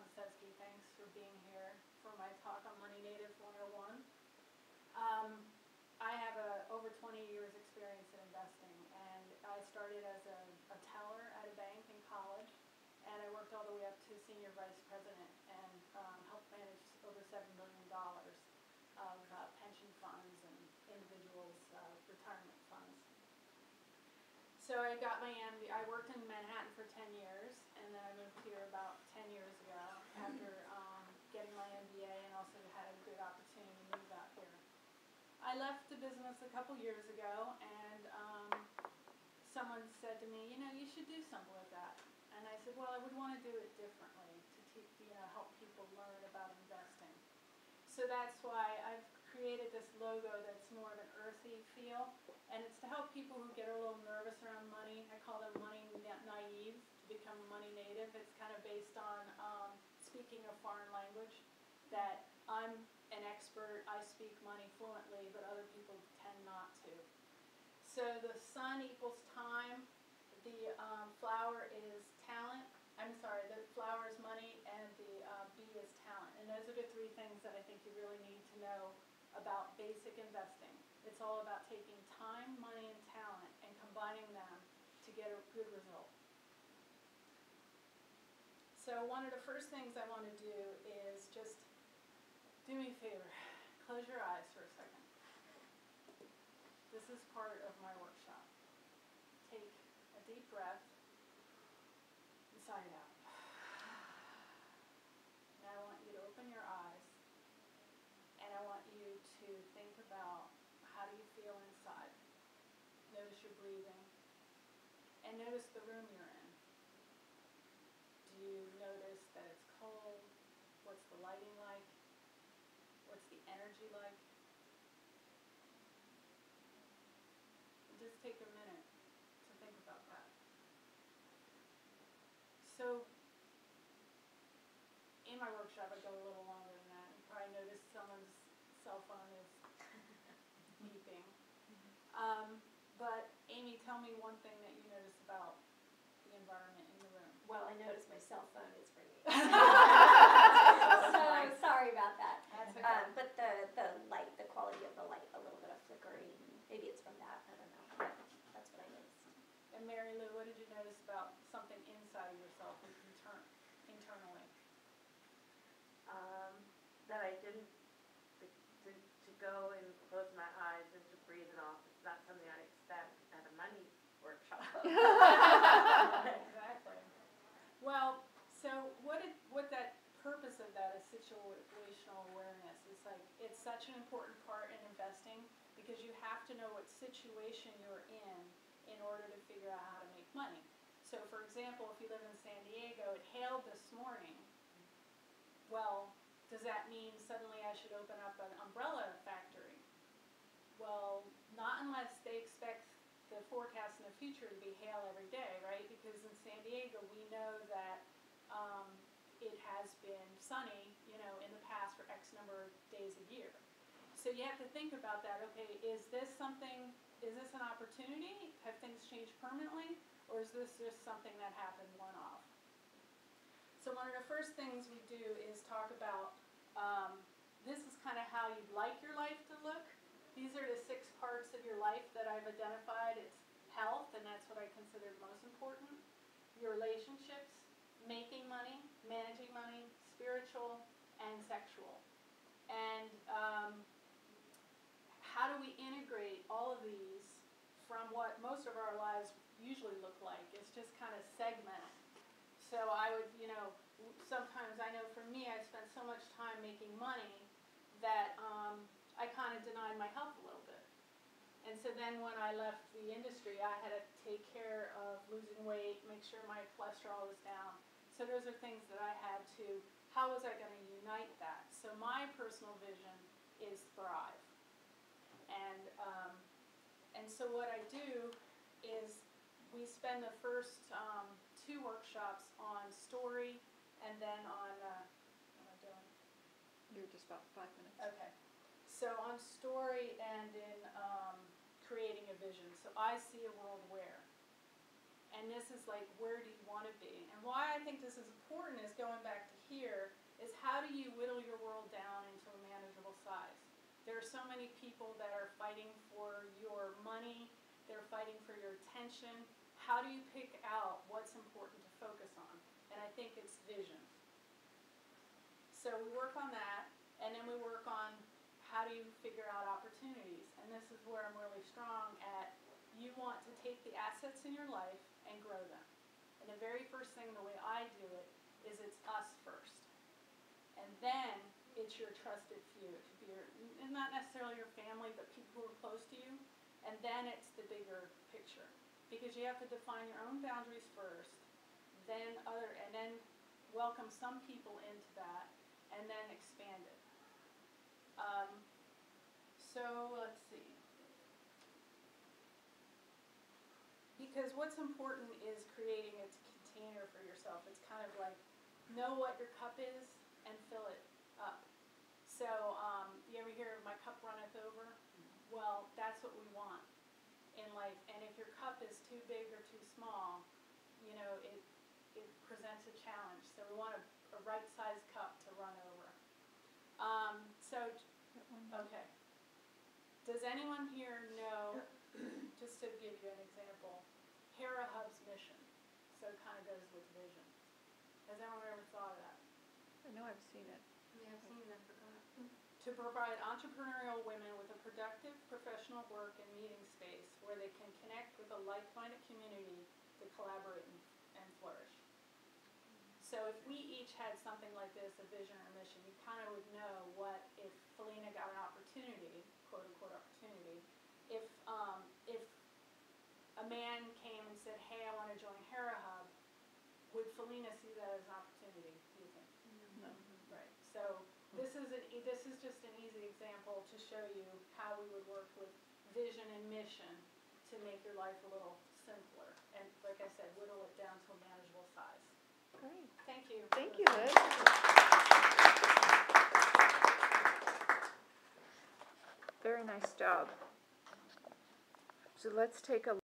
Lemesevski. Thanks for being here for my talk on Money Native 101. I have over 20 years experience in investing, and I started as a teller at a bank in college, and I worked all the way up to senior vice president and helped manage over $7 billion of pension funds and individuals' retirement funds. So I got my MBA. I worked in Manhattan for 10 years, and then I moved here about 10 years ago after getting my MBA, and also had a good opportunity to move out here. I left the business a couple years ago, and someone said to me, you should do something with that. And I said, well, I would want to do it differently to help people learn about investing. So that's why I've created this logo that's more of an earthy feel, and it's to help people who get a little nervous around money. I call them money naive, to become money native. It's kind of based on speaking a foreign language, that I'm an expert, I speak money fluently, but other people tend not to. So the sun equals time, the flower is talent, the flower is money, and the bee is talent. And those are the three things that I think you really need to know about basic investing. It's all about taking time, money, and talent and combining them to get a good result. So one of the first things I want to do is just do me a favor. Close your eyes for a second. This is part of my workshop. Take a deep breath and sigh it out. Now I want you to open your eyes, and I want you to think about, how do you feel inside? Notice your breathing, and notice the room you're in. Do you notice that it's cold? What's the lighting like? What's the energy like? And just take a minute to think about that. So, in my workshop I go a little longer than that. You probably notice someone's cell phone is beeping. But Amy, tell me one thing that you notice about the environment in the room. Well, I noticed my cell phone is ringing. So sorry about that. That's okay. But the light, the quality of the light, a little bit of flickering. Maybe it's from that. I don't know. But that's what I noticed. And Mary Lou, what did you notice about something inside of yourself internally? That I didn't to go and close my eyes and to breathe it off. It's not something I'd expect at a money workshop. Exactly. Well, so what that purpose of that is situational awareness. It's like, it's such an important part in investing, because you have to know what situation you're in order to figure out how to make money. So for example, if you live in San Diego, it hailed this morning. Well, does that mean suddenly I should open up an umbrella factory? Well, not unless they expect the forecast in the future to be hail every day, right? Because in San Diego, we know that it has been sunny, in the past for X number of days a year. So you have to think about that. Okay, is this an opportunity? Have things changed permanently? Or is this just something that happened one-off? So one of the first things we do is talk about, this is kind of how you'd like your life to look. These are the 6 parts of your life that I've identified. It's health, and that's what I consider most important. Your relationships, making money, managing money, spiritual, and sexual. And how do we integrate all of these from what most of our lives usually look like? It's just kind of segmented. So I would, sometimes I know for me, I spent so much time making money that I kind of denied my health a little bit. And so then when I left the industry, I had to take care of losing weight, make sure my cholesterol was down. So those are things that I had to, how was I going to unite that? So my personal vision is thrive. And so what I do is we spend the first 2 workshops on story, and then on, what am I doing? You're just about 5 minutes. Okay. So on story and in creating a vision. So I see a world where. And this is like, where do you want to be? And why I think this is important is going back to here is how do you whittle your world down into a manageable size? There are so many people that are fighting for your money, they're fighting for your attention. How do you pick out what's important to focus on? And I think it's vision. So we work on that, and then we work on how do you figure out opportunities. And this is where I'm really strong at. You want to take the assets in your life and grow them. And the very first thing, the way I do it, is it's us first. And then it's your trusted few. It could be and not necessarily your family, but people who are close to you. And then it's the bigger picture. Because you have to define your own boundaries first, and then welcome some people into that, and then expand it. So let's see. Because what's important is creating a container for yourself. It's kind of like know what your cup is and fill it up. So you ever hear of my cup runneth over? Well, that's what we want in life. And if your cup is too big or too small, you know, it presents a challenge. So we want a right-sized cup to run over. Okay. Does anyone here know, just to give you an example, Hera Hub's mission? So it kind of goes with vision. Has anyone ever thought of that? I know I've seen it. Yeah, I've seen that, forgot. To provide entrepreneurial women with a productive professional work and meeting space where they can connect with a like-minded community to collaborate and flourish. So if we each had something like this, a vision or a mission, you kind of would know what if Felina got an opportunity, quote unquote opportunity, if a man came and said, hey, I want to join Hera Hub, would Felina see that as an opportunity, do you think? No. Right. So this is just an easy example to show you how we would work with vision and mission to make your life a little simpler. And like I said, whittle it down to a manageable size. Great. Thank you. Thank you, Liz. Very nice job. So let's take a